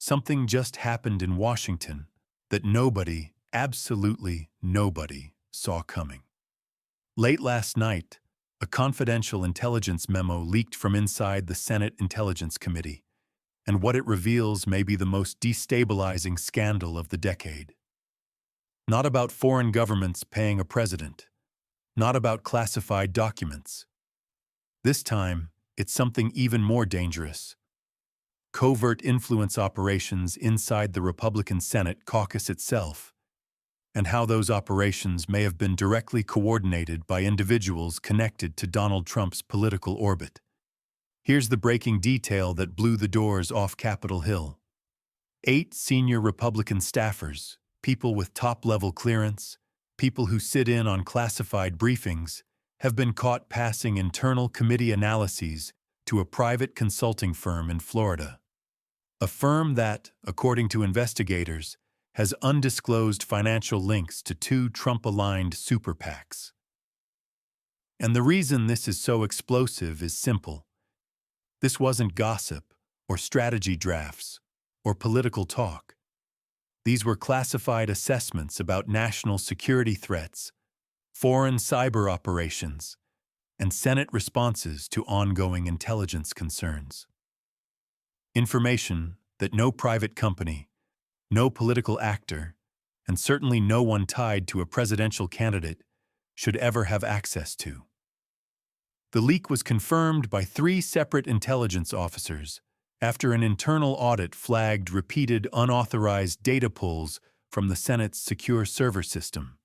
something just happened in Washington that nobody, absolutely nobody, saw coming. Late last night, a confidential intelligence memo leaked from inside the Senate Intelligence Committee, and what it reveals may be the most destabilizing scandal of the decade. Not about foreign governments paying a president, not about classified documents. This time, it's something even more dangerous. Covert influence operations inside the Republican Senate caucus itself, and how those operations may have been directly coordinated by individuals connected to Donald Trump's political orbit. Here's the breaking detail that blew the doors off Capitol Hill. 8 senior Republican staffers, people with top-level clearance, people who sit in on classified briefings, have been caught passing internal committee analyses to a private consulting firm in Florida. A firm that, according to investigators, has undisclosed financial links to 2 Trump-aligned super PACs. And the reason this is so explosive is simple. This wasn't gossip, or strategy drafts, or political talk. These were classified assessments about national security threats, foreign cyber operations, and Senate responses to ongoing intelligence concerns. Information that no private company, no political actor, and certainly no one tied to a presidential candidate should ever have access to. The leak was confirmed by 3 separate intelligence officers after an internal audit flagged repeated unauthorized data pulls from the Senate's secure server system.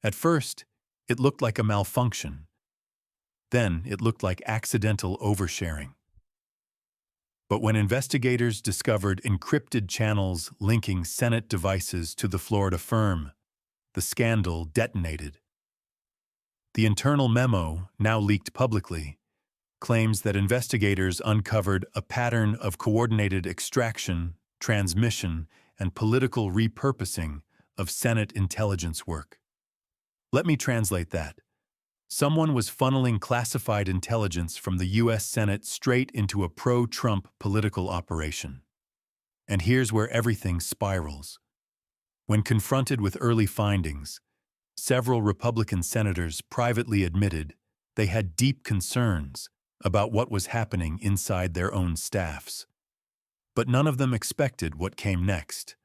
At first, it looked like a malfunction. Then it looked like accidental oversharing. But when investigators discovered encrypted channels linking Senate devices to the Florida firm, the scandal detonated. The internal memo, now leaked publicly, claims that investigators uncovered a pattern of coordinated extraction, transmission, and political repurposing of Senate intelligence work. Let me translate that. Someone was funneling classified intelligence from the U.S. Senate straight into a pro-Trump political operation. And here's where everything spirals. When confronted with early findings, several Republican senators privately admitted they had deep concerns about what was happening inside their own staffs. But none of them expected what came next.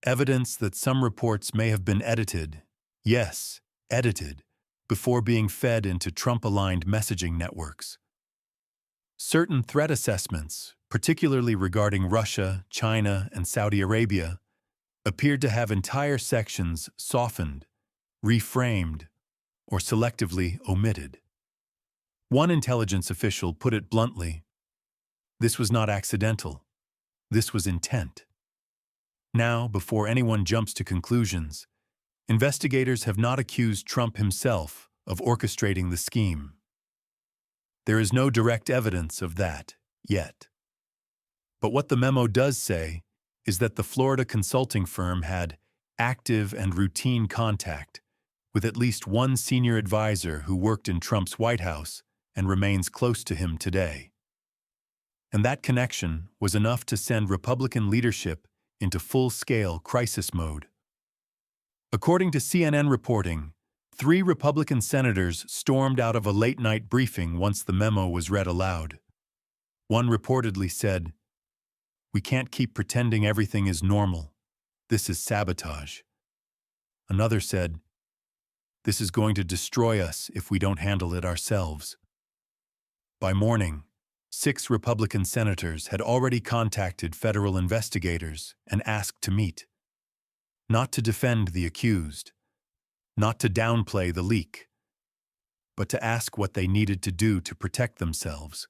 Evidence that some reports may have been edited, yes, edited, before being fed into Trump-aligned messaging networks. Certain threat assessments, particularly regarding Russia, China, and Saudi Arabia, appeared to have entire sections softened, reframed, or selectively omitted. One intelligence official put it bluntly, "This was not accidental. This was intent." Now, before anyone jumps to conclusions, investigators have not accused Trump himself of orchestrating the scheme. There is no direct evidence of that yet. But what the memo does say is that the Florida consulting firm had active and routine contact with at least one senior advisor who worked in Trump's White House and remains close to him today. And that connection was enough to send Republican leadership into full-scale crisis mode. According to CNN reporting, 3 Republican senators stormed out of a late-night briefing once the memo was read aloud. One reportedly said, "We can't keep pretending everything is normal. This is sabotage." Another said, "This is going to destroy us if we don't handle it ourselves." By morning, 6 Republican senators had already contacted federal investigators and asked to meet. Not to defend the accused, not to downplay the leak, but to ask what they needed to do to protect themselves.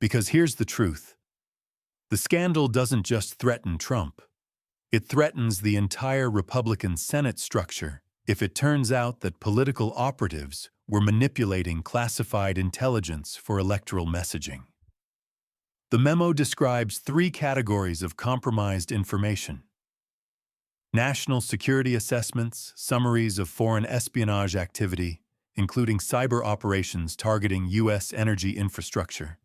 Because here's the truth. The scandal doesn't just threaten Trump. It threatens the entire Republican Senate structure if it turns out that political operatives were manipulating classified intelligence for electoral messaging. The memo describes 3 categories of compromised information: national security assessments, summaries of foreign espionage activity, including cyber operations targeting U.S. energy infrastructure,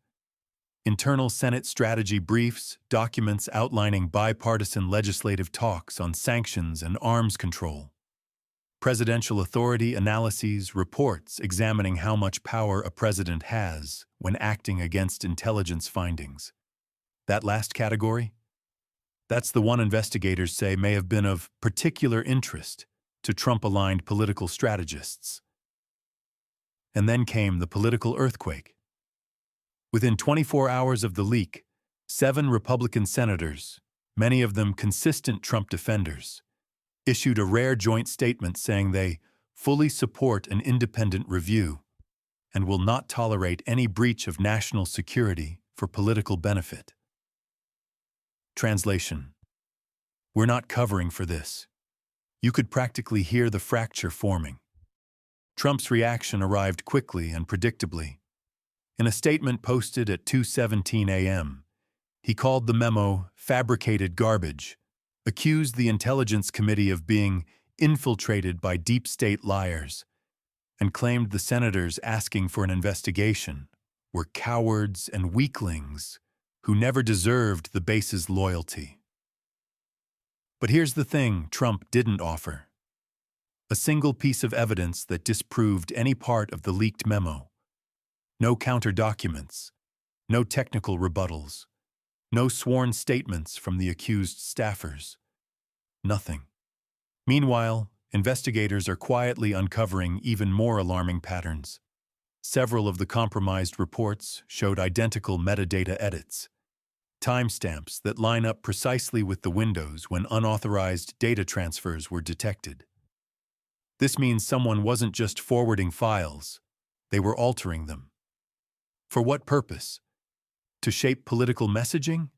internal Senate strategy briefs, documents outlining bipartisan legislative talks on sanctions and arms control, presidential authority analyses, reports examining how much power a president has when acting against intelligence findings. That last category? That's the one investigators say may have been of particular interest to Trump-aligned political strategists. And then came the political earthquake. Within 24 hours of the leak, 7 Republican senators, many of them consistent Trump defenders, issued a rare joint statement saying they fully support an independent review and will not tolerate any breach of national security for political benefit. Translation: we're not covering for this. You could practically hear the fracture forming. Trump's reaction arrived quickly and predictably. In a statement posted at 2:17 a.m., he called the memo fabricated garbage, accused the Intelligence Committee of being infiltrated by deep state liars, and claimed the senators asking for an investigation were cowards and weaklings who never deserved the base's loyalty. But here's the thing Trump didn't offer: a single piece of evidence that disproved any part of the leaked memo. No counter documents, no technical rebuttals, no sworn statements from the accused staffers. Nothing. Meanwhile, investigators are quietly uncovering even more alarming patterns. Several of the compromised reports showed identical metadata edits, timestamps that line up precisely with the windows when unauthorized data transfers were detected. This means someone wasn't just forwarding files, they were altering them. For what purpose? To shape political messaging?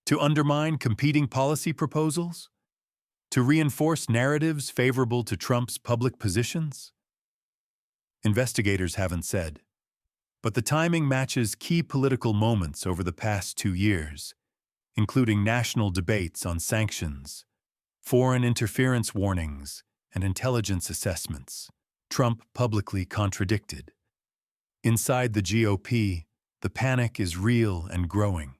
To undermine competing policy proposals? To reinforce narratives favorable to Trump's public positions? Investigators haven't said, but the timing matches key political moments over the past 2 years, including national debates on sanctions, foreign interference warnings, and intelligence assessments. Trump publicly contradicted. Inside the GOP, the panic is real and growing.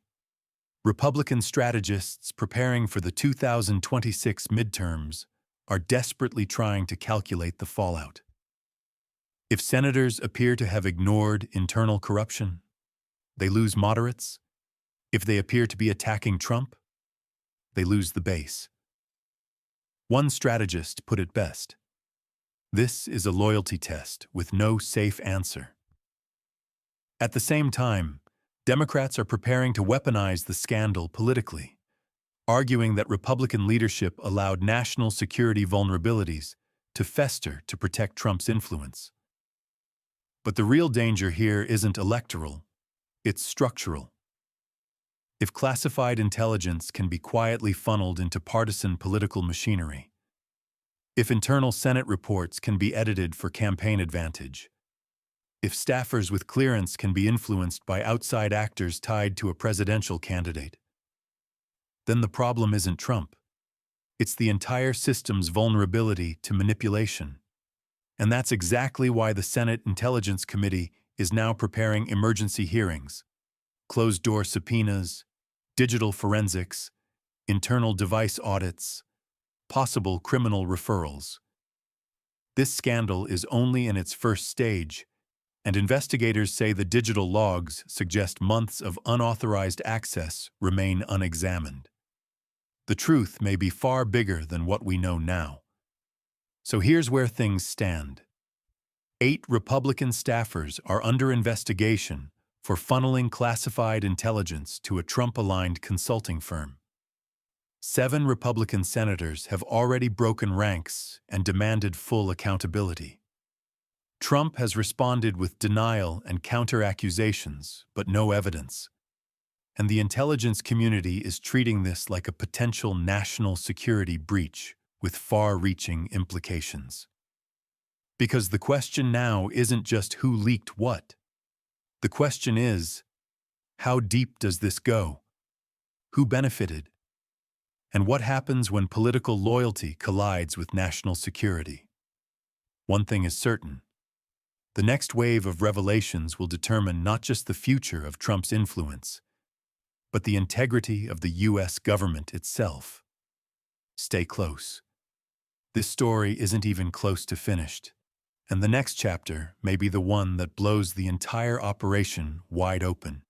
Republican strategists preparing for the 2026 midterms are desperately trying to calculate the fallout. If senators appear to have ignored internal corruption, they lose moderates. If they appear to be attacking Trump, they lose the base. One strategist put it best: this is a loyalty test with no safe answer. At the same time, Democrats are preparing to weaponize the scandal politically, arguing that Republican leadership allowed national security vulnerabilities to fester to protect Trump's influence. But the real danger here isn't electoral, it's structural. If classified intelligence can be quietly funneled into partisan political machinery, if internal Senate reports can be edited for campaign advantage, if staffers with clearance can be influenced by outside actors tied to a presidential candidate, then the problem isn't Trump. It's the entire system's vulnerability to manipulation. And that's exactly why the Senate Intelligence Committee is now preparing emergency hearings, closed-door subpoenas, digital forensics, internal device audits, possible criminal referrals. This scandal is only in its first stage, and investigators say the digital logs suggest months of unauthorized access remain unexamined. The truth may be far bigger than what we know now. So here's where things stand. 8 Republican staffers are under investigation for funneling classified intelligence to a Trump-aligned consulting firm. 7 Republican senators have already broken ranks and demanded full accountability. Trump has responded with denial and counter-accusations, but no evidence. And the intelligence community is treating this like a potential national security breach with far-reaching implications. Because the question now isn't just who leaked what. The question is, how deep does this go? Who benefited? And what happens when political loyalty collides with national security? One thing is certain: The next wave of revelations will determine not just the future of Trump's influence, but the integrity of the U.S. government itself. Stay close. This story isn't even close to finished, and the next chapter may be the one that blows the entire operation wide open.